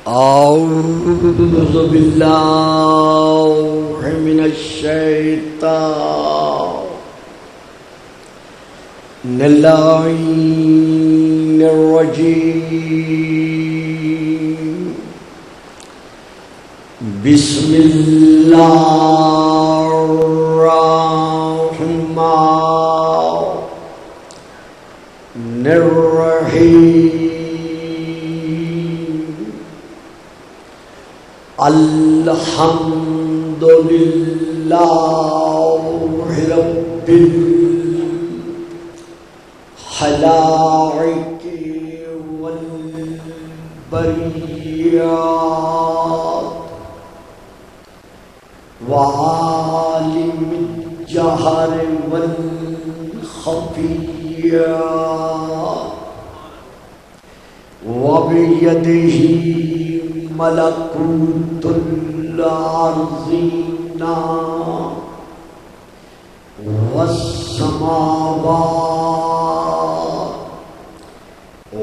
أعوذ بالله من الشيطان اللعين الرجيم بسم الله الرحمن الرحيم الحمد لله رب الخلائق والبريات وعالم الجهر والخفيات وبيده ملكوت الأرضين والسماوات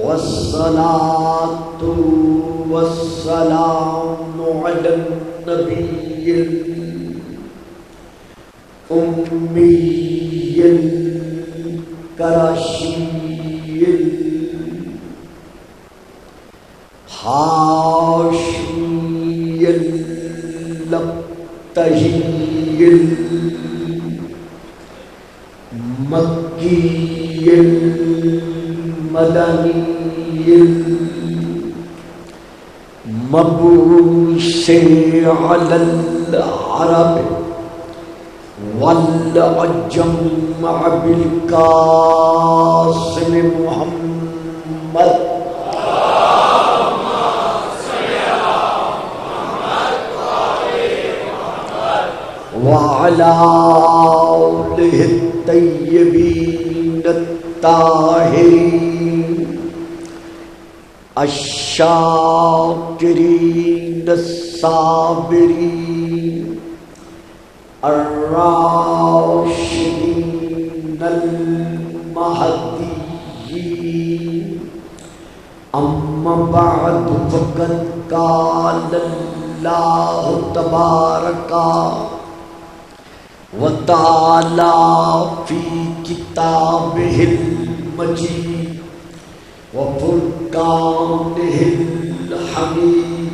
والصلاة والسلام على النبي الأمي القرشي الحاشمي اللبتهي المكي المدني المبعوث على العرب والعجم بالقاسم محمد وعلى آله الطيبين الطاهرين الشاكرين الصابرين الراشدين المهديين أما بعد فقد قال الله تبارك وتعالى في كتابه المجيد وفرقانه الحميد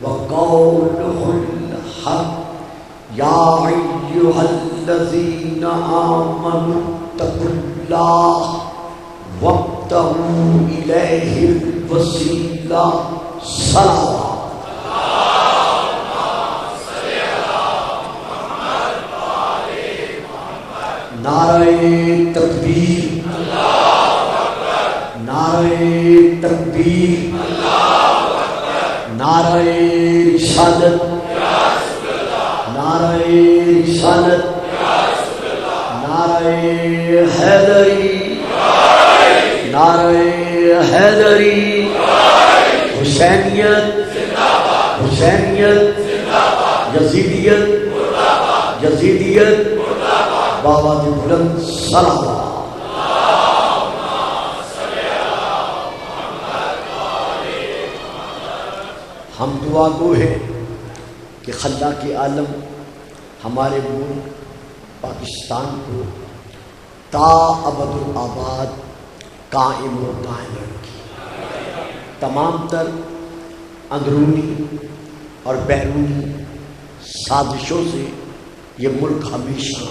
وقوله الحق يا أيها الذين آمنوا اتقوا الله وابتغوا إليه الوسيلة صلوات نعرہ تکبیر اللہ اکبر نعرہ تکبیر اللہ اکبر نعرہ رسالت یا رسول اللہ نعرہ رسالت یا رسول اللہ نعرہ حیدری نعرہ حیدری حسینیت زندہ باد حسینیت زندہ باد یزیدیت مردہ باد یزیدیت بابا دی بلند صلوات ہم دعا گو ہیں کہ خلاق عالم ہمارے ملک پاکستان کو تا ابد الآباد قائم و دائم رکھے تمام تر اندرونی اور بیرونی سازشوں سے یہ ملک ہمیشہ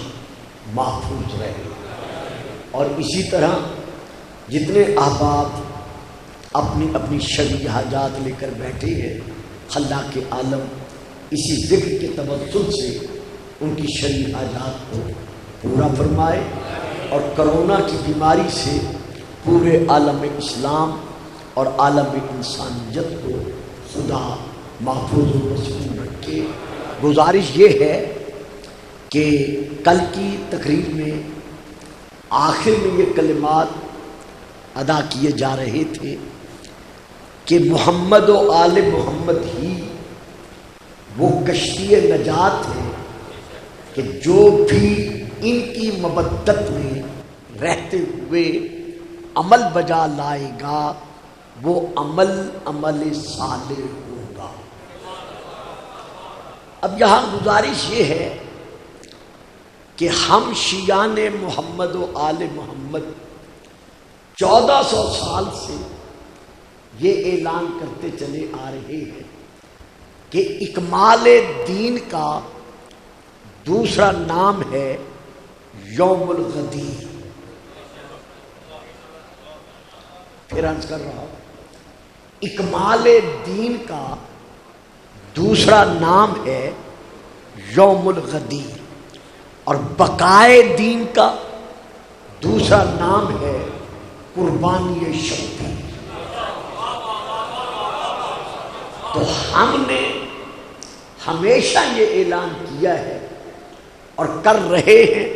محفوظ رہے اور اسی طرح جتنے احباب اپنی اپنی شرعی حاجات لے کر بیٹھے ہیں خلاق عالم اسی ذکر کے توسل سے ان کی شرعی حاجات کو پورا فرمائے اور کرونا کی بیماری سے پورے عالم اسلام اور عالم انسانیت کو خدا محفوظ و مسلم رکھے۔ گزارش یہ ہے کہ کل کی تقریر میں آخر میں یہ کلمات ادا کیے جا رہے تھے کہ محمد و آل محمد ہی وہ کشتی نجات ہے کہ جو بھی ان کی مبدت میں رہتے ہوئے عمل بجا لائے گا وہ عمل صالح ہوگا۔ ہوگا۔ اب یہاں گزارش یہ ہے کہ ہم شیعان محمد و آل محمد 1400 سال سے یہ اعلان کرتے چلے آ رہے ہیں کہ اکمال دین کا دوسرا نام ہے یوم الغدیر۔ پھر عرض کر رہا ہوں، اکمال دین کا دوسرا نام ہے یوم الغدیر، اور بقائے دین کا دوسرا نام ہے قربانی شبیر۔ تو ہم نے ہمیشہ یہ اعلان کیا ہے اور کر رہے ہیں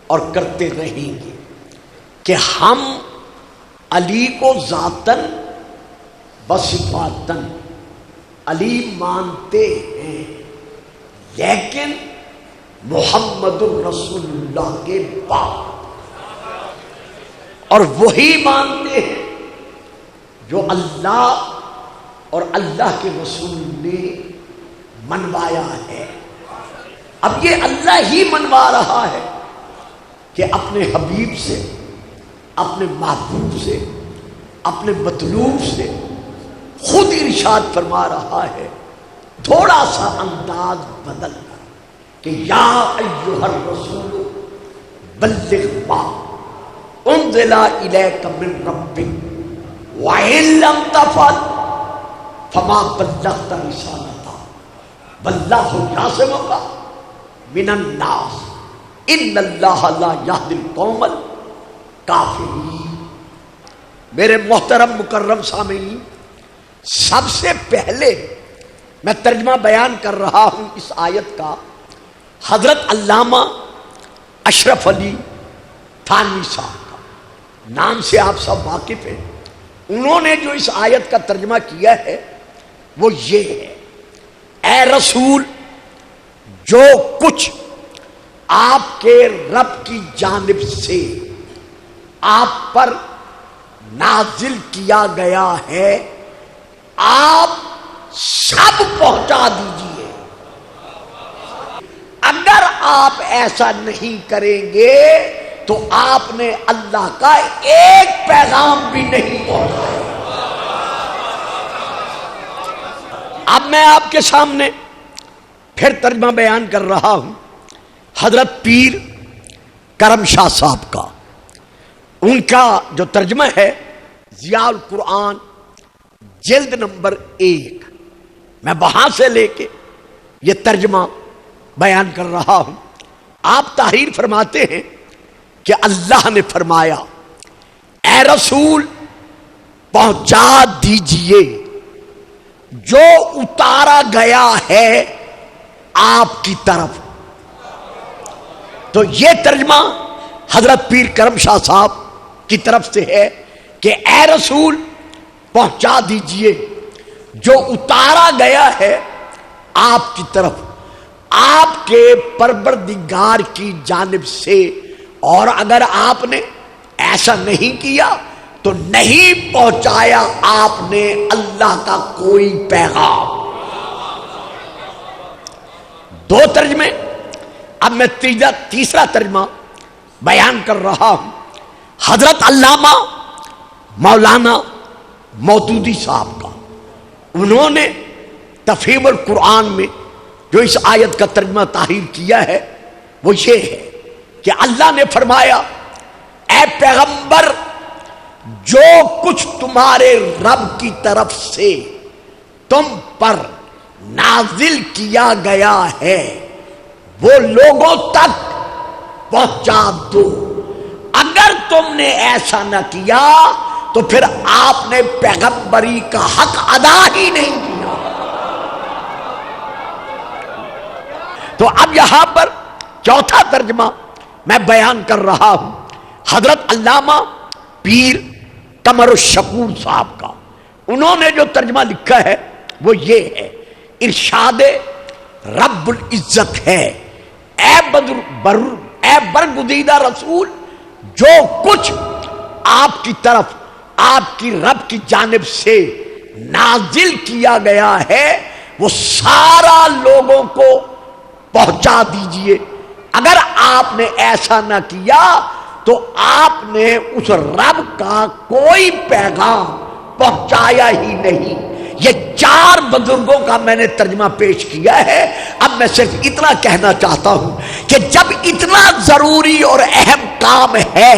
اور کرتے رہیں گے کہ ہم علی کو ذاتاً و صفاتاً علی مانتے ہیں، لیکن محمد الرسول اللہ کے بعد، اور وہی مانتے ہیں جو اللہ اور اللہ کے رسول نے منوایا ہے۔ اب یہ اللہ ہی منوا رہا ہے کہ اپنے حبیب سے، اپنے محبوب سے، اپنے مطلوب سے خود ارشاد فرما رہا ہے، تھوڑا سا انداز بدل کر کہ یا ایھا الرسول بلغ ما انزل الیک من ربک وان لم تفعل فما بلغت رسالتہ واللہ یعصمک من الناس ان اللہ لا یہدی القوم الکافرین۔ میرے محترم مکرم سامعین، سب سے پہلے میں ترجمہ بیان کر رہا ہوں اس آیت کا حضرت علامہ اشرف علی تھانوی صاحب کا، نام سے آپ سب واقف ہیں۔ انہوں نے جو اس آیت کا ترجمہ کیا ہے وہ یہ ہے، اے رسول، جو کچھ آپ کے رب کی جانب سے آپ پر نازل کیا گیا ہے آپ سب پہنچا دیجیے۔ اگر آپ ایسا نہیں کریں گے تو آپ نے اللہ کا ایک پیغام بھی نہیں پہنچایا۔ اب میں آپ کے سامنے پھر ترجمہ بیان کر رہا ہوں حضرت پیر کرم شاہ صاحب کا۔ ان کا جو ترجمہ ہے ضیاء القرآن جلد نمبر 1، میں وہاں سے لے کے یہ ترجمہ بیان کر رہا ہوں۔ آپ تحریر فرماتے ہیں کہ اللہ نے فرمایا، اے رسول پہنچا دیجئے جو اتارا گیا ہے آپ کی طرف۔ تو یہ ترجمہ حضرت پیر کرم شاہ صاحب کی طرف سے ہے کہ اے رسول پہنچا دیجئے جو اتارا گیا ہے آپ کی طرف آپ کے پروردگار کی جانب سے، اور اگر آپ نے ایسا نہیں کیا تو نہیں پہنچایا آپ نے اللہ کا کوئی پیغام۔ دو ترجمے، اب میں تیسرا ترجمہ بیان کر رہا ہوں حضرت علامہ مولانا مودودی صاحب کا۔ انہوں نے تفہیم القرآن میں جو اس آیت کا ترجمہ تحریر کیا ہے وہ یہ ہے کہ اللہ نے فرمایا، اے پیغمبر جو کچھ تمہارے رب کی طرف سے تم پر نازل کیا گیا ہے وہ لوگوں تک پہنچا دو۔ اگر تم نے ایسا نہ کیا تو پھر آپ نے پیغمبری کا حق ادا ہی نہیں کیا۔ تو اب یہاں پر چوتھا ترجمہ میں بیان کر رہا ہوں حضرت علامہ پیر قمر الشکور صاحب کا۔ انہوں نے جو ترجمہ لکھا ہے وہ یہ ہے، ارشاد رب العزت ہے، اے برگزیدہ رسول، جو کچھ آپ کی طرف آپ کی رب کی جانب سے نازل کیا گیا ہے وہ سارا لوگوں کو پہنچا دیجئے۔ اگر آپ نے ایسا نہ کیا تو آپ نے اس رب کا کوئی پیغام پہنچایا ہی نہیں۔ یہ 4 بزرگوں کا میں نے ترجمہ پیش کیا ہے۔ اب میں صرف اتنا کہنا چاہتا ہوں کہ جب اتنا ضروری اور اہم کام ہے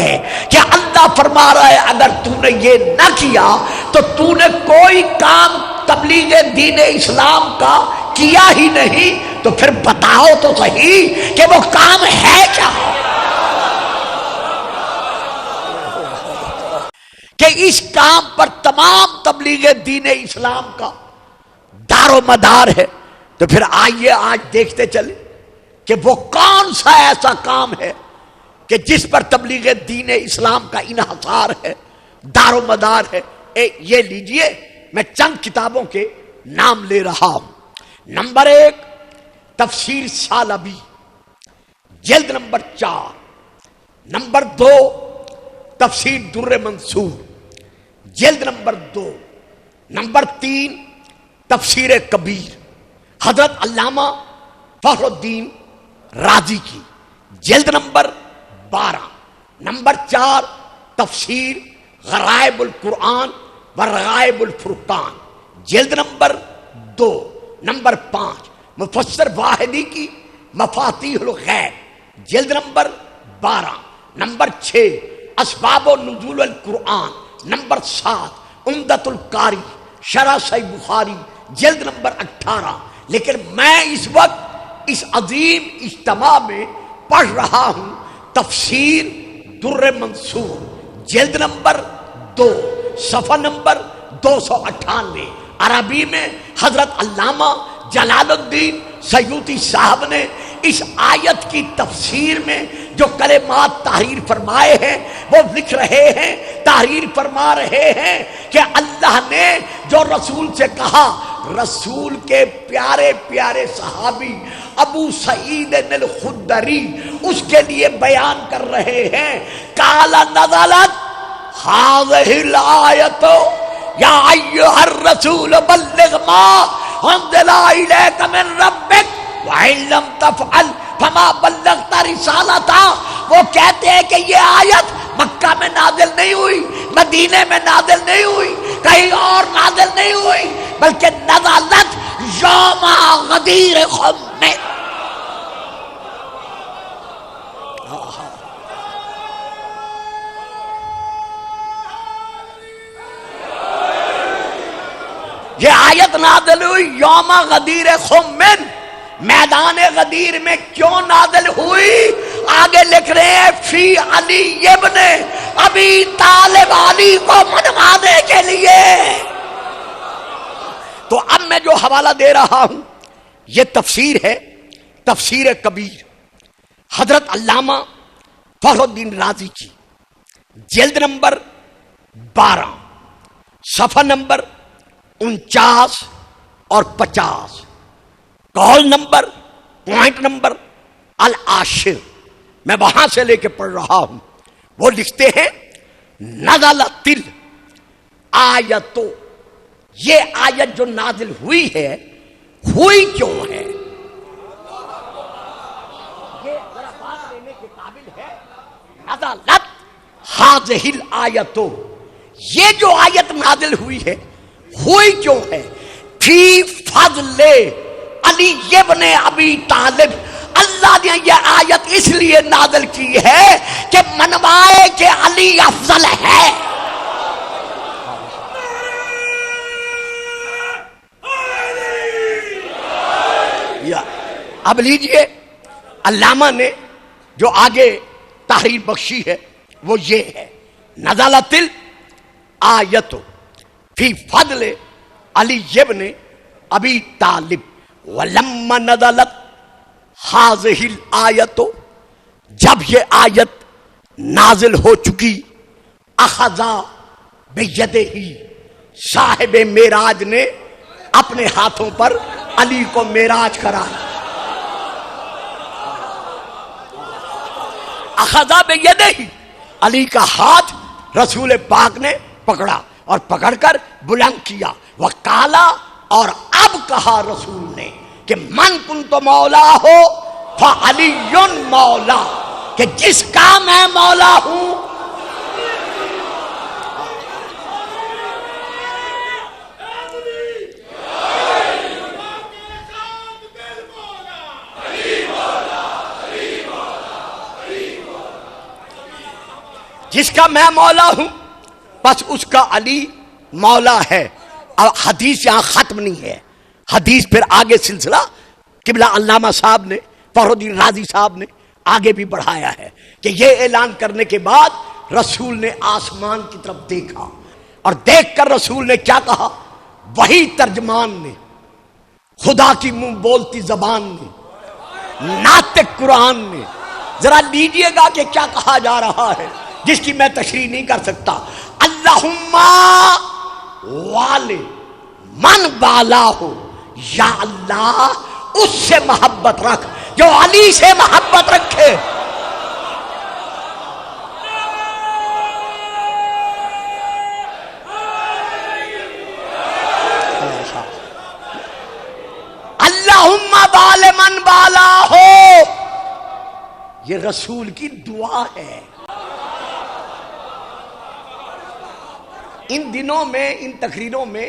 کہ اللہ فرما رہا ہے اگر تو نے یہ نہ کیا تو تو نے کوئی کام تبلیغ دین اسلام کا کیا ہی نہیں، تو پھر بتاؤ تو صحیح کہ وہ کام ہے کیا، کہ اس کام پر تمام تبلیغ دین اسلام کا دار و مدار ہے۔ تو پھر آئیے آج دیکھتے چلیں کہ وہ کون سا ایسا کام ہے کہ جس پر تبلیغ دین اسلام کا انحصار ہے، دار و مدار ہے۔ یہ لیجئے میں چند کتابوں کے نام لے رہا ہوں۔ نمبر 1 تفسیر سالبی جلد نمبر 4۔ نمبر 2 تفسیر در منصور جلد نمبر 2۔ نمبر 3 تفسیر کبیر حضرت علامہ فخر الدین رازی کی جلد نمبر 12۔ نمبر 4 تفسیر غرائب القرآن و رغائب الفرقان جلد نمبر 2۔ نمبر 5 مفسر واحدی کی مفاتیح الغیب جلد نمبر 12۔ نمبر 6 اسباب و نزول القرآن۔ نمبر 7 عمدۃ القاری شرح صحیح بخاری جلد نمبر 18۔ لیکن میں اس وقت اس عظیم اجتماع میں پڑھ رہا ہوں تفسیر در منصور جلد نمبر 2 صفحہ نمبر 298۔ عربی میں حضرت علامہ جلال الدین سیوطی صاحب نے اس آیت کی تفسیر میں جو کلمات تحریر فرمائے ہیں وہ لکھ رہے ہیں، تحریر فرما رہے ہیں کہ اللہ نے جو رسول سے کہا، رسول کے پیارے پیارے صحابی ابو سعید الخدری اس کے لیے بیان کر رہے ہیں، قال نزلت هذه الآیۃ یا ایھا الرسول بلغ ما انزل الیک من ربک وَإِن لَمْ تَفْعَلْ فَمَا بَلَّغْتَ رِسَالَتَهُ۔ وہ کہتے ہیں کہ یہ آیت مکہ میں نازل نہیں ہوئی، مدینے میں نازل نہیں ہوئی، کہیں اور نازل نہیں ہوئی، بلکہ نزلت یوم غدیر خم میں۔ یہ آیت نازل ہوئی یوم غدیر خم میں۔ میدان غدیر میں کیوں نازل ہوئی؟ آگے لکھ رہے ہیں فی علی ابن ابی طالب، علی کو منوانے کے لیے۔ تو اب میں جو حوالہ دے رہا ہوں یہ تفسیر ہے، تفسیر کبیر حضرت علامہ فخر الدین رازی کی جلد نمبر 12 صفحہ نمبر 49 اور 50۔ قول نمبر پوائنٹ نمبر العاشر، میں وہاں سے لے کے پڑھ رہا ہوں۔ وہ لکھتے ہیں نزلت الآیت، یہ آیت جو نازل ہوئی ہے ہوئی کیوں ہے؟ یہ ذرا بات لینے کے قابل ہے۔ نزلت ہذہ الآیت، یہ جو آیت نازل ہوئی ہے ہوئی کیوں ہے؟ فی فضل علی ابن ابی طالب، اللہ نے یہ آیت اس لیے نازل کی ہے کہ منوائے کہ علی افضل ہے۔ اب لیجئے علامہ نے جو آگے تحریر بخشی ہے وہ یہ ہے، نزلت الآیت فی فضل علی ابن ابی طالب وَلَمَّا نَزَلَتْ هَذِهِ الْآیَةُ، جب یہ آیت نازل ہو چکی، اخذا بِیَدِهِ، صاحب معراج نے اپنے ہاتھوں پر علی کو معراج کرایا۔ اخذا بِیَدِهِ، علی کا ہاتھ رسول پاک نے پکڑا اور پکڑ کر بلند کیا، وقالا اور اب کہا رسول نے کہ من کنت مولا ہو فعلی مولا، کہ جس کا میں مولا ہوں جس کا میں مولا ہوں بس اس کا علی مولا ہے۔ اب حدیث یہاں ختم نہیں ہے، حدیث پھر آگے سلسلہ قبلہ علامہ صاحب نے، فخر الدین رازی صاحب نے آگے بھی بڑھایا ہے کہ یہ اعلان کرنے کے بعد رسول نے آسمان کی طرف دیکھا، اور دیکھ کر رسول نے کیا کہا؟ وہی ترجمان نے، خدا کی منہ بولتی زبان نے، ناطق قرآن نے، ذرا لیجئے گا کہ کیا کہا جا رہا ہے جس کی میں تشریح نہیں کر سکتا۔ اللہم والے من بالا ہو، یا اللہ اس سے محبت رکھ جو علی سے محبت رکھے۔ اللہم بال من بالا ہو، یہ رسول کی دعا ہے۔ ان دنوں میں ان تقریروں میں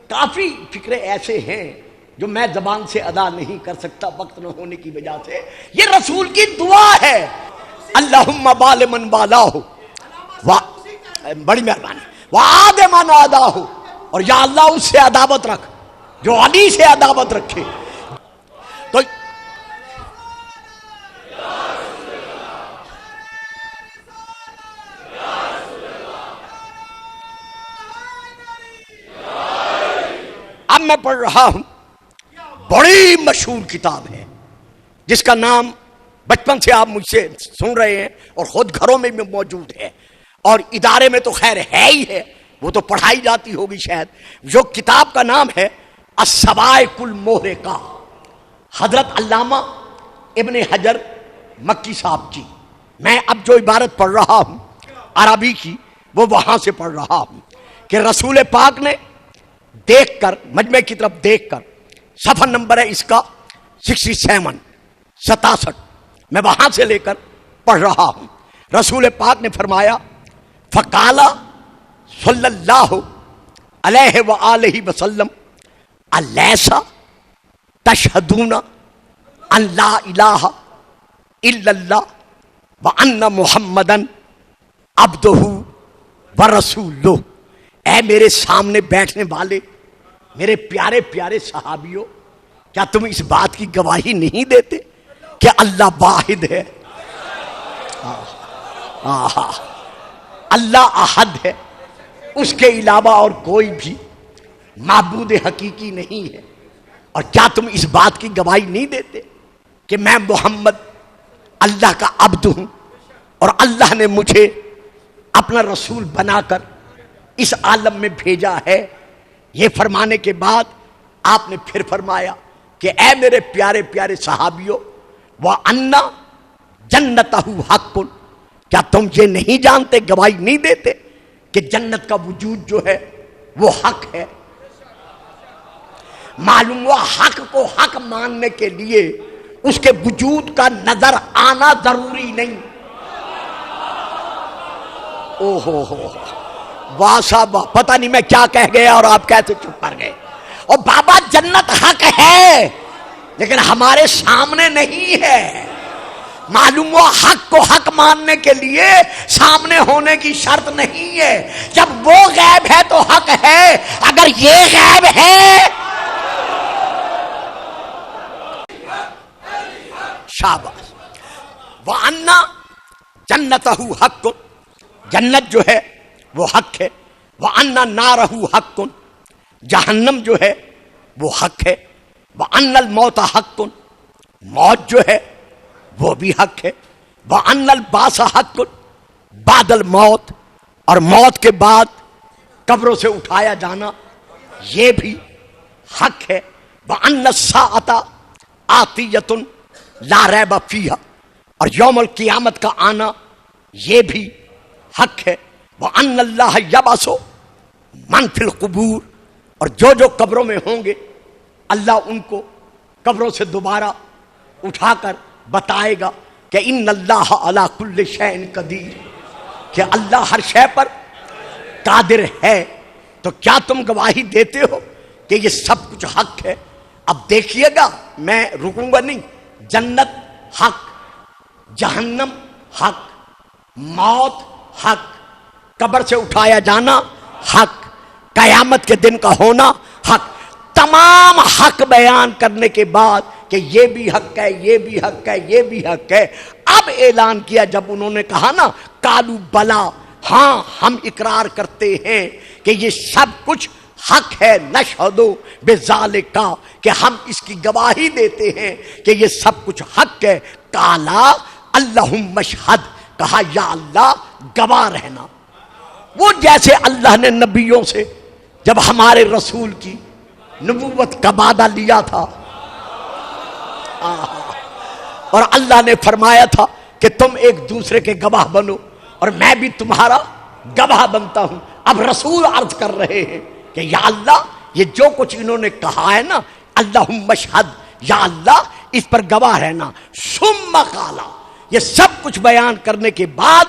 کافی فکرے ایسے ہیں جو میں زبان سے ادا نہیں کر سکتا وقت نہ ہونے کی وجہ سے۔ یہ رسول کی دعا ہے، اللہم بال من بالا ہو، بڑی مہربانی، وعاد من عادا ہو، اور یا اللہ اس سے عداوت رکھ جو علی سے عداوت رکھے۔ تو اب میں پڑھ رہا ہوں، بڑی مشہور کتاب ہے جس کا نام بچپن سے آپ مجھ سے سن رہے ہیں اور خود گھروں میں بھی موجود ہے، اور ادارے میں تو خیر ہے ہی ہے، وہ تو پڑھائی جاتی ہوگی شاید۔ جو کتاب کا نام ہے الصواعق المحرقہ، حضرت علامہ ابن حجر مکی صاحب کی۔ میں اب جو عبارت پڑھ رہا ہوں عربی کی، وہ وہاں سے پڑھ رہا ہوں کہ رسول پاک نے دیکھ کر، مجمع کی طرف دیکھ کر، صفحہ نمبر ہے اس کا 67، میں وہاں سے لے کر پڑھ رہا ہوں۔ رسول پاک نے فرمایا، فقالا صلی اللہ علیہ وآلہ وسلم الیسا تشہدون ان لا الہ الا اللہ وان محمدن عبدہ ورسولہ۔ اے میرے سامنے بیٹھنے والے میرے پیارے پیارے صحابیوں، کیا تم اس بات کی گواہی نہیں دیتے کہ اللہ واحد ہے، اللہ احد ہے، اس کے علاوہ اور کوئی بھی معبود حقیقی نہیں ہے؟ اور کیا تم اس بات کی گواہی نہیں دیتے کہ میں محمد اللہ کا عبد ہوں اور اللہ نے مجھے اپنا رسول بنا کر اس عالم میں بھیجا ہے؟ یہ فرمانے کے بعد آپ نے پھر فرمایا کہ اے میرے پیارے پیارے صحابیوں، وَأَنَّ جَنَّتَهُ حَقٌّ، کیا تم یہ نہیں جانتے، گواہی نہیں دیتے کہ جنت کا وجود جو ہے وہ حق ہے؟ معلوم ہوا حق کو حق ماننے کے لیے اس کے وجود کا نظر آنا ضروری نہیں۔ او ہو واہ صاحب، پتہ نہیں میں کیا کہہ گیا اور آپ کیسے چپ کر گئے۔ اور بابا جنت حق ہے لیکن ہمارے سامنے نہیں ہے۔ معلوم ہوا حق کو حق ماننے کے لیے سامنے ہونے کی شرط نہیں ہے۔ جب وہ غیب ہے تو حق ہے، اگر یہ غیب ہے شاباش۔ وَأَنَّ جَنَّتَهُ حَقٌّ، جنت جو ہے وہ حق ہے۔ وَأَنَّ نَارَهُ حَقٌّ، جہنم جو ہے وہ حق ہے۔ وَأَنَّ الْمَوْتَ حَقٌّ، موت جو ہے وہ بھی حق ہے۔ وَأَنَّ الْبَعْثَ حَقٌّ، بعد الموت، اور موت کے بعد قبروں سے اٹھایا جانا یہ بھی حق ہے۔ وَأَنَّ السَّاعَةَ آتِيَةٌ لا ریب فیہا، اور یوم القیامت کا آنا یہ بھی حق ہے۔ وَأَنَّ اللَّهَ يَبْعَثُ مَن فِی الْقُبُورِ، اور جو جو قبروں میں ہوں گے اللہ ان کو قبروں سے دوبارہ اٹھا کر بتائے گا کہ ان اللہ علی کل شیء قدیر، کہ اللہ ہر شے پر قادر ہے۔ تو کیا تم گواہی دیتے ہو کہ یہ سب کچھ حق ہے؟ اب دیکھیے گا، میں رکوں گا نہیں۔ جنت حق، جہنم حق، موت حق، قبر سے اٹھایا جانا حق، قیامت کے دن کا ہونا حق۔ تمام حق بیان کرنے کے بعد کہ یہ بھی حق ہے، یہ بھی حق ہے، یہ بھی حق ہے، اب اعلان کیا جب انہوں نے کہا نا قالوا بلا، ہاں ہم اقرار کرتے ہیں کہ یہ سب کچھ حق ہے، نشہد بذالک، کہ ہم اس کی گواہی دیتے ہیں کہ یہ سب کچھ حق ہے۔ قالا اللہم اشہد، کہا یا اللہ گواہ رہنا۔ وہ جیسے اللہ نے نبیوں سے جب ہمارے رسول کی نبوت کا وعدہ لیا تھا اور اللہ نے فرمایا تھا کہ تم ایک دوسرے کے گواہ بنو اور میں بھی تمہارا گواہ بنتا ہوں، اب رسول عرض کر رہے ہیں کہ یا اللہ یہ جو کچھ انہوں نے کہا ہے نا، اللہم اشہد، یا اللہ اس پر گواہ رہنا۔ ثم قالا، یہ سب کچھ بیان کرنے کے بعد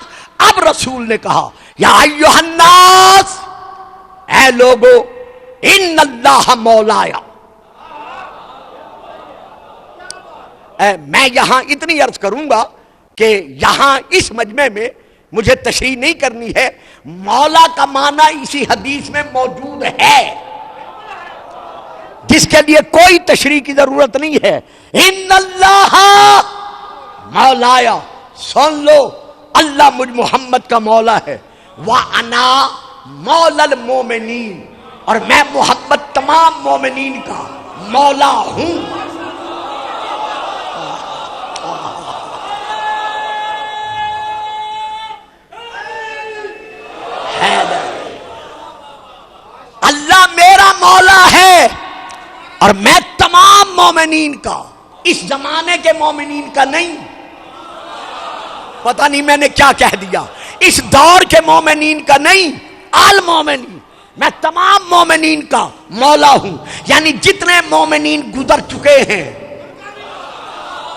اب رسول نے کہا یا ایھا الناس، اے لوگو، ان اللہ مولایا۔ میں یہاں اتنی عرض کروں گا کہ یہاں اس مجمع میں مجھے تشریح نہیں کرنی ہے، مولا کا معنی اسی حدیث میں موجود ہے جس کے لیے کوئی تشریح کی ضرورت نہیں ہے۔ ان اللہ مولایا، سن لو اللہ مجھ محمد کا مولا ہے، وَأَنَا مَوْلَى الْمُؤْمِنِينَ، اور میں محمد تمام مومنین کا مولا ہوں۔ اللہ میرا مولا ہے اور میں تمام مومنین کا، اس زمانے کے مومنین کا نہیں، پتہ نہیں میں نے کیا کہہ دیا، اس دور کے مومنین کا نہیں، المومنین، میں تمام مومنین کا مولا ہوں، یعنی جتنے مومنین گزر چکے ہیں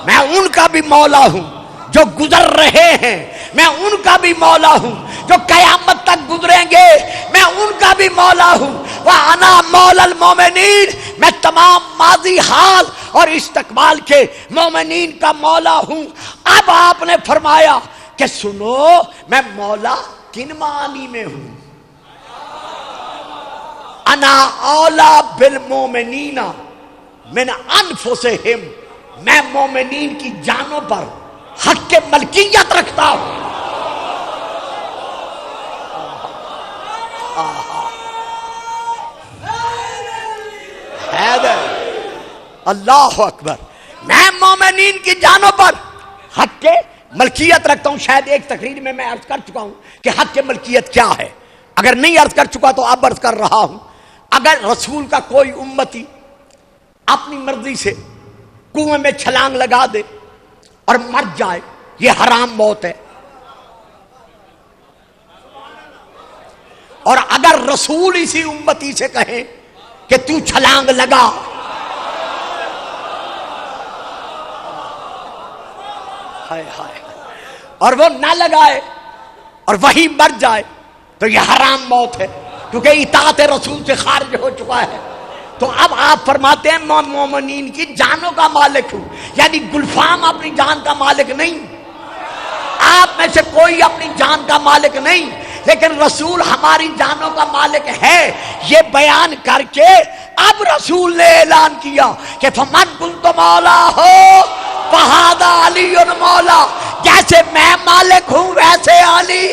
میں ان کا بھی مولا ہوں، جو گزر رہے ہیں میں ان کا بھی مولا ہوں، جو قیامت تک گزریں گے میں ان کا بھی مولا ہوں۔ وَأَنَا مَوْلَى الْمُؤْمِنِينَ، میں تمام ماضی، حال اور استقبال کے مومنین کا مولا ہوں۔ اب آپ نے فرمایا کہ سنو میں مولا کن معنی میں ہوں؟ انا اولا بالمومنین من انفسہم، میں مومنین کی جانوں پر حق کے ملکیت رکھتا ہوں۔ اللہ اکبر، میں مومنین کی جانوں پر حق کے ملکیت رکھتا ہوں۔ شاید ایک تقریر میں عرض کر چکا ہوں کہ حق کے ملکیت کیا ہے، اگر نہیں عرض کر چکا تو اب عرض کر رہا ہوں۔ اگر رسول کا کوئی امتی اپنی مرضی سے کنویں میں چھلانگ لگا دے اور مر جائے، یہ حرام موت ہے، اور اگر رسول اسی امتی سے کہیں کہ تو چھلانگ لگا، اور وہ نہ لگائے اور وہی مر جائے تو یہ حرام موت ہے، کیونکہ اطاعت رسول سے خارج ہو چکا ہے۔ تو اب آپ فرماتے ہیں میں مومنین کی جانوں کا مالک ہوں، یعنی گلفام اپنی جان کا مالک نہیں، آپ میں سے کوئی اپنی جان کا مالک نہیں، لیکن رسول ہماری جانوں کا مالک ہے۔ یہ بیان کر کے اب رسول نے اعلان کیا کہ فمن کنت مولا ہو فہذا علی مولا، جیسے میں مالک ہوں ویسے علی۔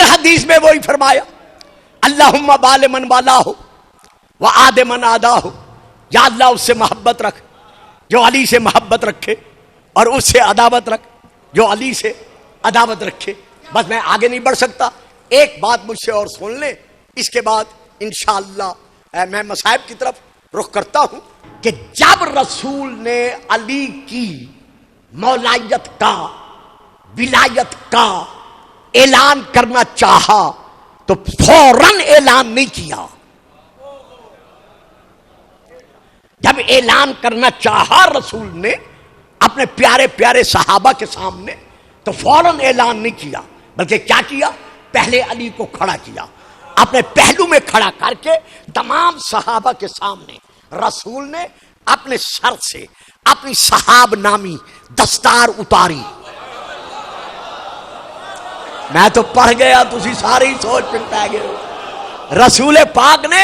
حدیث میں وہی فرمایا اللہم بال من والا ہو و آد من آدا ہو، یا اللہ اس سے محبت رکھ جو علی سے محبت رکھے، اور اس سے عداوت رکھ جو علی سے عداوت رکھے۔ بس میں آگے نہیں بڑھ سکتا، ایک بات مجھ سے اور سن لیں، اس کے بعد انشاءاللہ میں مصائب کی طرف رخ کرتا ہوں کہ جب رسول نے علی کی مولایت کا، ولایت کا اعلان کرنا چاہا تو فوراً اعلان نہیں کیا۔ جب اعلان کرنا چاہا رسول نے اپنے پیارے پیارے صحابہ کے سامنے تو فوراً اعلان نہیں کیا، بلکہ کیا کیا؟ پہلے علی کو کھڑا کیا، اپنے پہلو میں کھڑا کر کے تمام صحابہ کے سامنے رسول نے اپنے سر سے اپنی صحاب نامی دستار اتاری۔ میں تو پڑھ گیا، تسی ساری سوچ پہ گئے۔ رسول پاک نے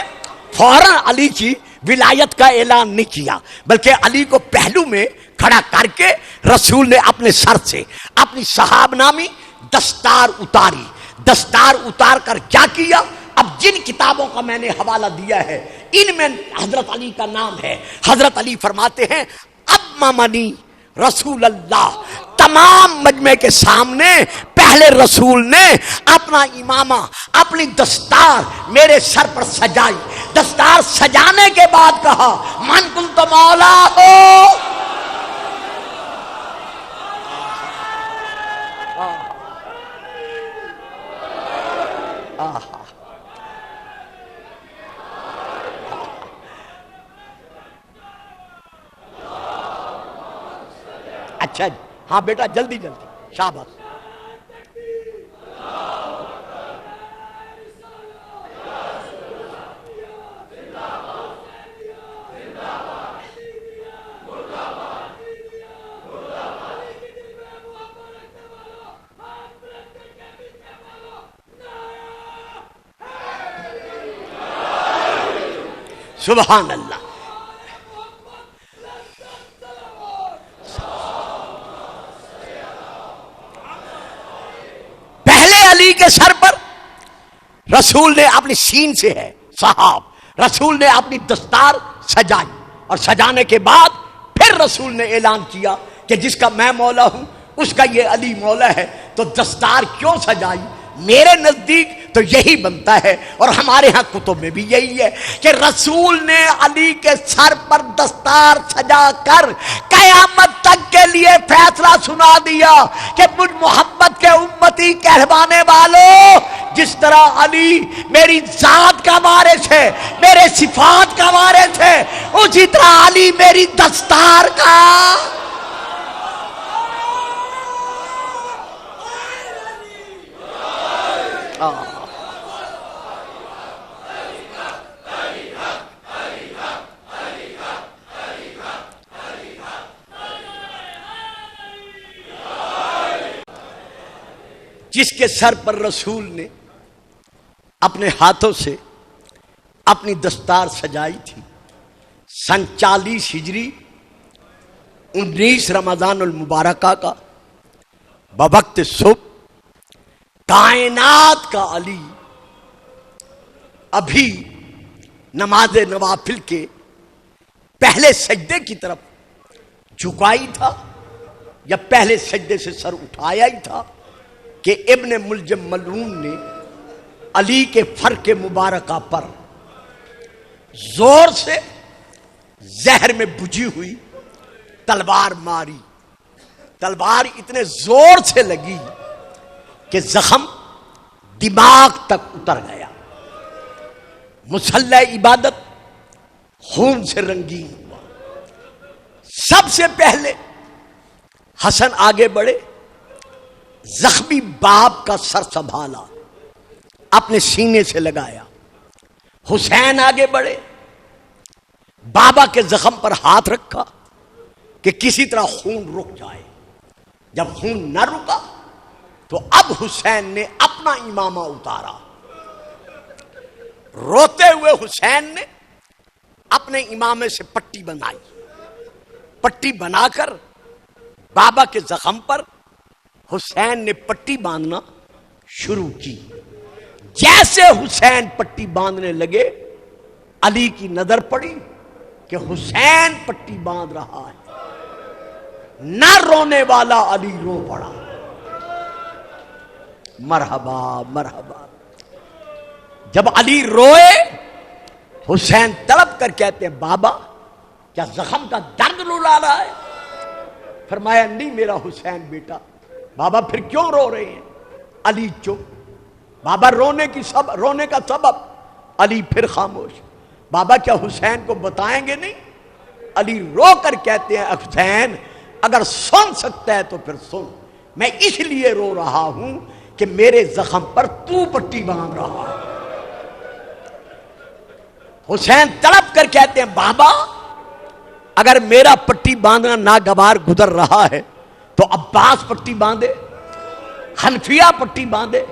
فوراً علی کی ولایت کا اعلان نہیں کیا، بلکہ علی کو پہلو میں کھڑا کر کے رسول نے اپنے سر سے اپنی صحاب نامی دستار اتاری۔ دستار اتار کر کیا کیا؟ اب جن کتابوں کا میں نے حوالہ دیا ہے ان میں حضرت علی کا نام ہے۔ حضرت علی فرماتے ہیں اممنی رسول اللہ، تمام مجمع کے سامنے پہلے رسول نے اپنا امامہ، اپنی دستار میرے سر پر سجائی۔ دستار سجانے کے بعد کہا من کنت مولا ہو، اچھا جی، ہاں بیٹا جلدی جلدی، شاباش۔ سبحان اللہ۔ پہلے علی کے سر پر رسول نے اپنی سین سے ہے صحاب، رسول نے اپنی دستار سجائی، اور سجانے کے بعد پھر رسول نے اعلان کیا کہ جس کا میں مولا ہوں اس کا یہ علی مولا ہے۔ تو دستار کیوں سجائی؟ میرے نزدیک تو یہی بنتا ہے، اور ہمارے ہاں کتب میں بھی یہی ہے کہ رسول نے علی کے سر پر دستار سجا کر قیامت تک کے لیے فیصلہ سنا دیا کہ مجھ محمد کے امتی کہلوانے والوں، جس طرح علی میری ذات کا وارث ہے، میرے صفات کا وارث ہے، اسی طرح علی میری دستار کا۔ جس کے سر پر رسول نے اپنے ہاتھوں سے اپنی دستار سجائی تھی، سن 40 ہجری 19 رمضان المبارکہ کا بوقت صبح کائنات کا علی ابھی نماز نوافل کے پہلے سجدے کی طرف جھکائی تھا، یا پہلے سجدے سے سر اٹھایا ہی تھا کہ ابن ملجم ملعون نے علی کے فرق مبارکہ پر زور سے زہر میں بجھی ہوئی تلوار ماری۔ تلوار اتنے زور سے لگی کہ زخم دماغ تک اتر گیا، مصلی عبادت خون سے رنگین ہوا۔ سب سے پہلے حسن آگے بڑھے، زخمی باپ کا سر سنبھالا، اپنے سینے سے لگایا۔ حسین آگے بڑھے، بابا کے زخم پر ہاتھ رکھا کہ کسی طرح خون رک جائے۔ جب خون نہ رکا تو اب حسین نے اپنا امامہ اتارا۔ روتے ہوئے حسین نے اپنے امامے سے پٹی بنائی، پٹی بنا کر بابا کے زخم پر حسین نے پٹی باندھنا شروع کی۔ جیسے حسین پٹی باندھنے لگے علی کی نظر پڑی کہ حسین پٹی باندھ رہا ہے، نہ رونے والا علی رو پڑا۔ مرحبا مرحبا۔ جب علی روئے حسین تڑپ کر کہتے ہیں بابا کیا زخم کا درد رلا رہا ہے؟ فرمایا نہیں میرا حسین بیٹا۔ بابا پھر کیوں رو رہے ہیں؟ علی چپ۔ بابا رونے کا سبب؟ علی پھر خاموش۔ بابا کیا حسین کو بتائیں گے نہیں؟ علی رو کر کہتے ہیں حسین اگر سن سکتا ہے تو پھر سن، میں اس لیے رو رہا ہوں کہ میرے زخم پر تو پٹی باندھ رہا ہے۔ حسین تڑپ کر کہتے ہیں بابا اگر میرا پٹی باندھنا ناگوار گزر رہا ہے تو عباس پٹی باندھے، حنفیہ پٹی باندھے،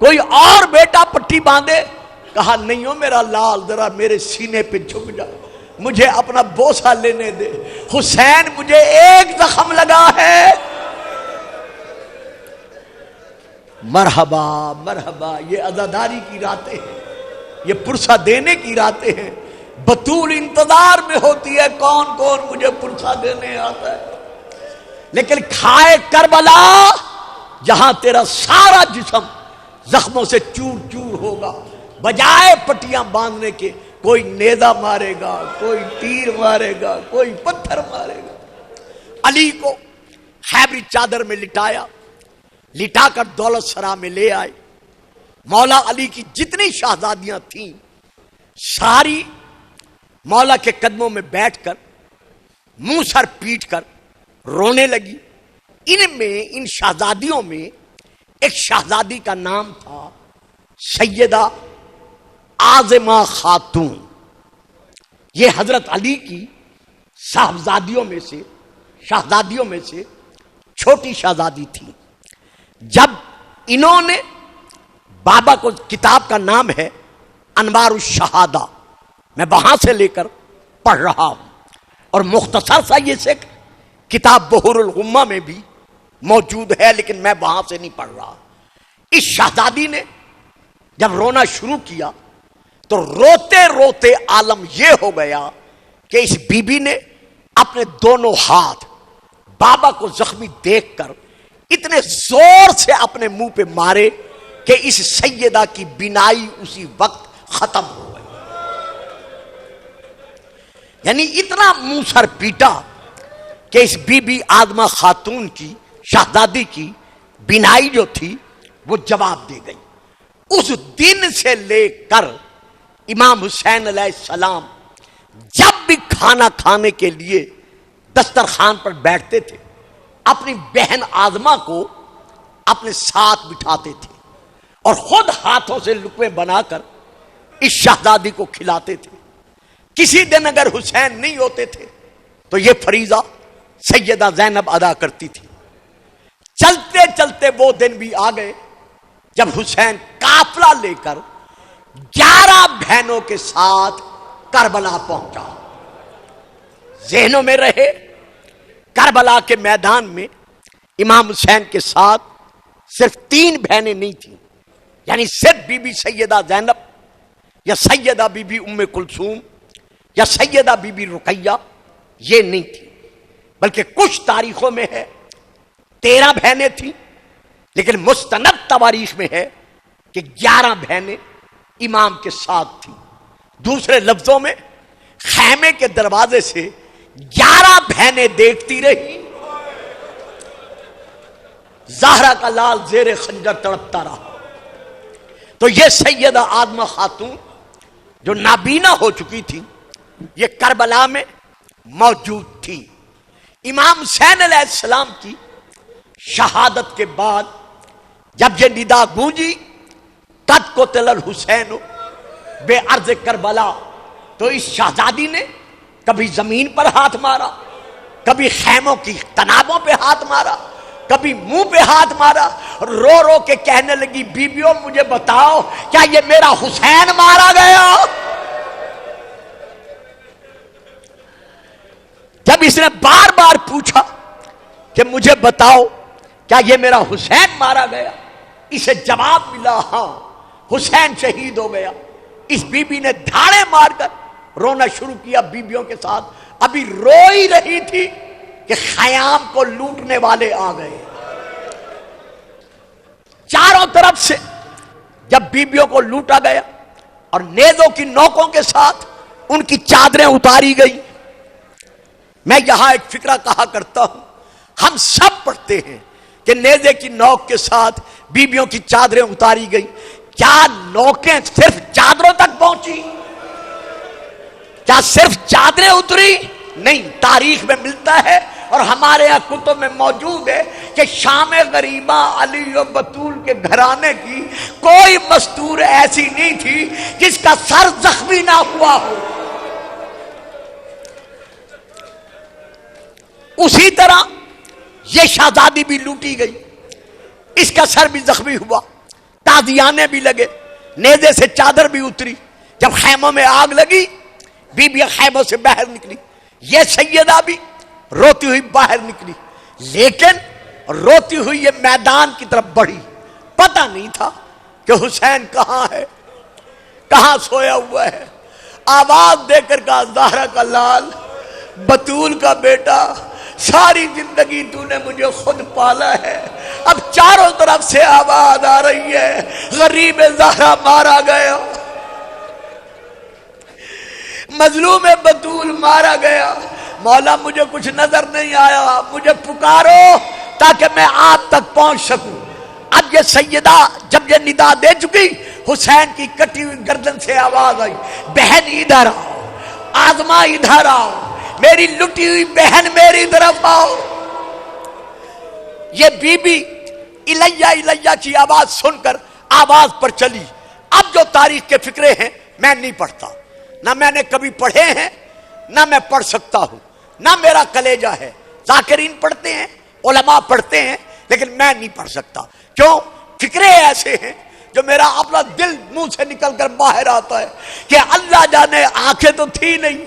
کوئی اور بیٹا پٹی باندھے۔ کہا نہیں ہو میرا لال، ذرا میرے سینے پہ جھک جا، مجھے اپنا بوسہ لینے دے، حسین مجھے ایک زخم لگا ہے۔ مرحبا مرحبا۔ یہ عزاداری کی راتیں ہیں، یہ پرسہ دینے کی راتیں ہیں۔ بطول انتظار میں ہوتی ہے کون کون مجھے پرسہ دینے آتا ہے، لیکن کھائے کربلا جہاں تیرا سارا جسم زخموں سے چور چور ہوگا، بجائے پٹیاں باندھنے کے کوئی نیزہ مارے گا، کوئی تیر مارے گا، کوئی پتھر مارے گا۔ علی کو خیبری چادر میں لٹایا، لٹا کر دولت سرا میں لے آئے۔ مولا علی کی جتنی شہزادیاں تھیں ساری مولا کے قدموں میں بیٹھ کر منہ سر پیٹ کر رونے لگی۔ ان شہزادیوں میں ایک شہزادی کا نام تھا سیدہ عاظمہ خاتون۔ یہ حضرت علی کی صاحبزادیوں میں سے، شہزادیوں میں سے چھوٹی شہزادی تھی۔ جب انہوں نے بابا کو، کتاب کا نام ہے انوار الشہادہ، میں وہاں سے لے کر پڑھ رہا ہوں، اور مختصر سا یہ سے کتاب بحور الغمہ میں بھی موجود ہے، لیکن میں وہاں سے نہیں پڑھ رہا۔ اس شہزادی نے جب رونا شروع کیا تو روتے روتے عالم یہ ہو گیا کہ اس بی بی نے اپنے دونوں ہاتھ بابا کو زخمی دیکھ کر اتنے زور سے اپنے منہ پہ مارے کہ اس سیدہ کی بینائی اسی وقت ختم ہو گئی۔ یعنی اتنا منہ سر پیٹا کہ اس بی بی عاظمہ خاتون کی، شہزادی کی بینائی جو تھی وہ جواب دے گئی۔ اس دن سے لے کر امام حسین علیہ السلام جب بھی کھانا کھانے کے لیے دسترخوان پر بیٹھتے تھے اپنی بہن عاظمہ کو اپنے ساتھ بٹھاتے تھے اور خود ہاتھوں سے لقمے بنا کر اس شہزادی کو کھلاتے تھے۔ کسی دن اگر حسین نہیں ہوتے تھے تو یہ فریضہ سیدہ زینب ادا کرتی تھی۔ چلتے چلتے وہ دن بھی آ گئے جب حسین قافلہ لے کر 11 بہنوں کے ساتھ کربلا پہنچا۔ ذہنوں میں رہے کربلا کے میدان میں امام حسین کے ساتھ صرف 3 بہنیں نہیں تھیں، یعنی صرف بی بی سیدہ زینب یا سیدہ بی بی ام کلثوم یا سیدہ بی بی رقیہ، یہ نہیں تھی، بلکہ کچھ تاریخوں میں ہے 13 بہنیں تھیں، لیکن مستند تواریخ میں ہے کہ 11 بہنیں امام کے ساتھ تھیں۔ دوسرے لفظوں میں خیمے کے دروازے سے 11 بہنیں دیکھتی رہی، زہرا کا لال زیر خنجر تڑپتا رہا۔ تو یہ سیدہ عاظمہ خاتون جو نابینا ہو چکی تھی یہ کربلا میں موجود تھی۔ امام حسین علیہ السلام کی شہادت کے بعد جب یہ ندا گونجی قد قتل الحسین بے ارض کربلا، تو اس شہزادی نے کبھی زمین پر ہاتھ مارا، کبھی خیموں کی تنابوں پہ ہاتھ مارا، کبھی منہ پہ ہاتھ مارا، رو رو کے کہنے لگی بیبیوں مجھے بتاؤ کیا یہ میرا حسین مارا گیا؟ جب اس نے بار بار پوچھا کہ مجھے بتاؤ کیا یہ میرا حسین مارا گیا، اسے جواب ملا ہاں حسین شہید ہو گیا، اس بی بی نے دھاڑے مار کر رونا شروع کیا بیبیوں کے ساتھ. ابھی رو ہی رہی تھی کہ خیام کو لوٹنے والے آ گئے. چاروں طرف سے جب بیبیوں کو لوٹا گیا اور نیزوں کی نوکوں کے ساتھ ان کی چادریں اتاری گئی. میں یہاں ایک فکرہ کہا کرتا ہوں، ہم سب پڑھتے ہیں کہ نیزے کی نوک کے ساتھ بیبیوں کی چادریں اتاری گئی. کیا نوکیں صرف چادروں تک پہنچی؟ کیا صرف چادریں اتری؟ نہیں، تاریخ میں ملتا ہے اور ہمارے یہاں کتب میں موجود ہے کہ شام غریبہ علی و بطول کے گھرانے کی کوئی مستور ایسی نہیں تھی جس کا سر زخمی نہ ہوا ہو. اسی طرح یہ شہزادی بھی لوٹی گئی، اس کا سر بھی زخمی ہوا، تازیانے بھی لگے، نیزے سے چادر بھی اتری. جب خیموں میں آگ لگی بی بی خیموں سے باہر نکلی، یہ سیدہ بھی روتی ہوئی باہر نکلی، لیکن روتی ہوئی یہ میدان کی طرف بڑھی. پتہ نہیں تھا کہ حسین کہاں ہے، کہاں سویا ہوا ہے. آواز دے کر کہا زہرا کا لال، بطول کا بیٹا، ساری زندگی تو نے مجھے خود پالا ہے، اب چاروں طرف سے آواز آ رہی ہے غریب زہرا مارا گیا، مظلوم بطول مارا گیا. مولا مجھے کچھ نظر نہیں آیا، مجھے پکارو تاکہ میں آپ تک پہنچ سکوں. اب یہ سیدہ جب یہ ندا دے چکی، حسین کی کٹی ہوئی گردن سے آواز آئی، بہن ادھر آؤ، آزما ادھر آؤ، میری لٹی ہوئی بہن میری طرف آؤ. یہ بی بی الیہ الیہ کی آواز سن کر آواز پر چلی. اب جو تاریخ کے فکرے ہیں میں نہیں پڑھتا، نہ میں نے کبھی پڑھے ہیں، نہ میں پڑھ سکتا ہوں، نہ میرا کلیجہ ہے. ذاکرین پڑھتے ہیں، علماء پڑھتے ہیں، لیکن میں نہیں پڑھ سکتا. کیوں؟ فکرے ایسے ہیں جو میرا اپنا دل منہ سے نکل کر باہر آتا ہے کہ اللہ جانے آنکھیں تو تھی نہیں،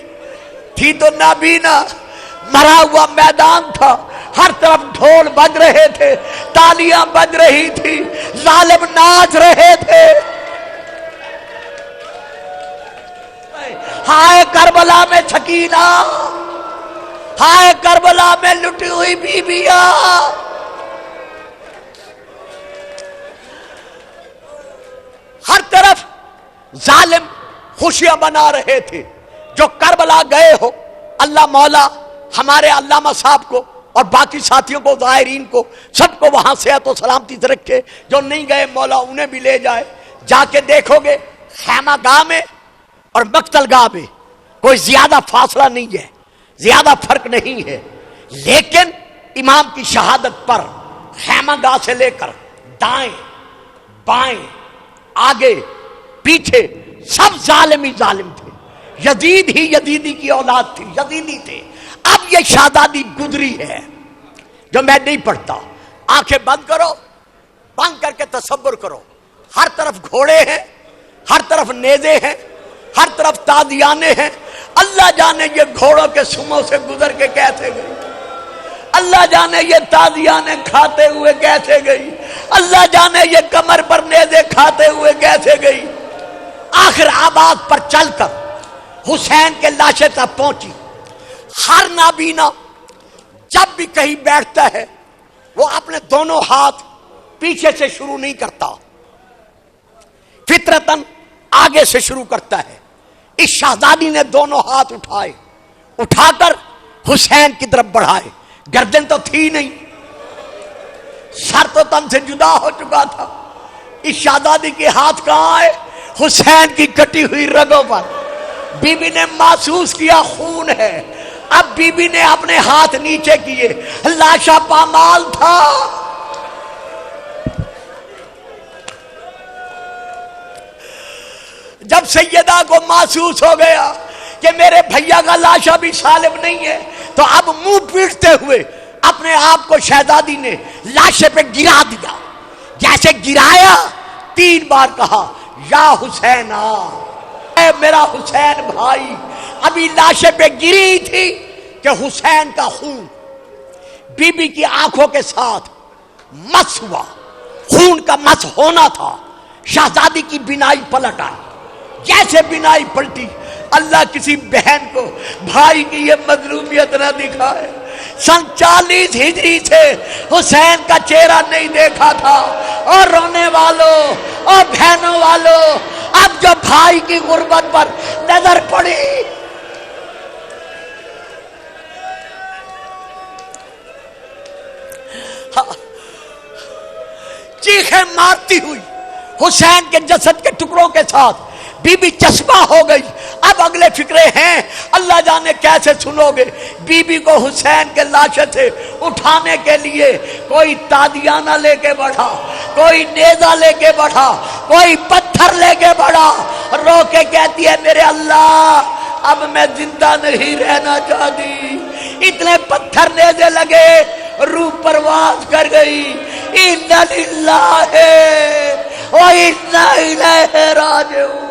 تھی تو نابینا، مرا ہوا میدان تھا، ہر طرف ڈھول بج رہے تھے، تالیاں بج رہی تھی، ظالم ناچ رہے تھے. ہائے کربلا میں سکینہ، ہائے کربلا میں لٹی ہوئی بیبیاں. ہر طرف ظالم خوشیاں بنا رہے تھے. جو کربلا گئے ہو، اللہ مولا ہمارے علامہ صاحب کو اور باقی ساتھیوں کو، ظاہرین کو، سب کو وہاں صحت و سلامتی سے رکھے. جو نہیں گئے مولا انہیں بھی لے جائے. جا کے دیکھو گے خیمہ گاہ میں اور مقتل گاہ میں کوئی زیادہ فاصلہ نہیں ہے، زیادہ فرق نہیں ہے، لیکن امام کی شہادت پر خیمہ گاہ سے لے کر دائیں بائیں آگے پیچھے سب ظالم ہی ظالم تھے. یزید ہی یزیدی کی اولاد تھی، یزیدی تھے. اب یہ شہزادی گزری ہے جو میں نہیں پڑھتا. آنکھیں بند کرو، بند کر کے تصور کرو، ہر طرف گھوڑے ہیں، ہر طرف نیزے ہیں، ہر طرف تازیانے ہیں. اللہ جانے یہ گھوڑوں کے سموں سے گزر کے کیسے گئی، اللہ جانے یہ تازیانے کھاتے ہوئے کیسے گئی، اللہ جانے یہ کمر پر نیزے کھاتے ہوئے کیسے گئی. آخر آباد پر چل کر حسین کے لاشے تک پہنچی. ہر نابینا جب بھی کہیں بیٹھتا ہے وہ اپنے دونوں ہاتھ پیچھے سے شروع نہیں کرتا، فطرتاً آگے سے شروع کرتا ہے. اس شہزادی نے دونوں ہاتھ اٹھائے، اٹھا کر حسین کی طرف بڑھائے. گردن تو تھی نہیں، سر تو تن سے جدا ہو چکا تھا. اس شہزادی کے ہاتھ کہاں آئے؟ حسین کی کٹی ہوئی رگوں پر. بی بی نے محسوس کیا خون ہے. اب بی بی نے اپنے ہاتھ نیچے کیے، لاشا پامال تھا. جب سیدہ کو محسوس ہو گیا کہ میرے بھیا کا لاشا بھی سالم نہیں ہے، تو اب منہ پیٹتے ہوئے اپنے آپ کو شہزادی نے لاشے پہ گرا دیا. جیسے گرایا 3 بار کہا یا حسین آ، اے میرا حسین بھائی. ابھی لاشے پہ گری تھی کہ حسین کا خون بی بی کی آنکھوں کے ساتھ مس ہوا. خون کا مس ہونا تھا شہزادی کی بینائی پلٹ آئی. جیسے بینائی پلٹی اللہ کسی بہن کو بھائی کی یہ مظلومیت نہ دکھائے. سن 40 ہجری سے حسین کا چہرہ نہیں دیکھا تھا. اور رونے والوں اور بہنوں والوں، اب جو بھائی کی غربت پر نظر پڑی، چیخیں مارتی ہوئی حسین کے جسد کے ٹکڑوں کے ساتھ بی بی چشمہ ہو گئی. اب اگلے فکرے ہیں، اللہ جانے کیسے سنو گے. بی بی کو حسین کے لاشے سے اٹھانے کے لیے کوئی تادیانہ لے کے بڑھا، کوئی نیزہ لے کے بڑھا، کوئی پتھر لے کے بڑھا. رو کے کہتی ہے میرے اللہ اب میں زندہ نہیں رہنا چاہتی. اتنے پتھر نیزے لگے، روح پرواز کر گئی. اِنَّ لِلَّهِ وَإِنَّا إِلَيْهِ رَاجِعُونَ.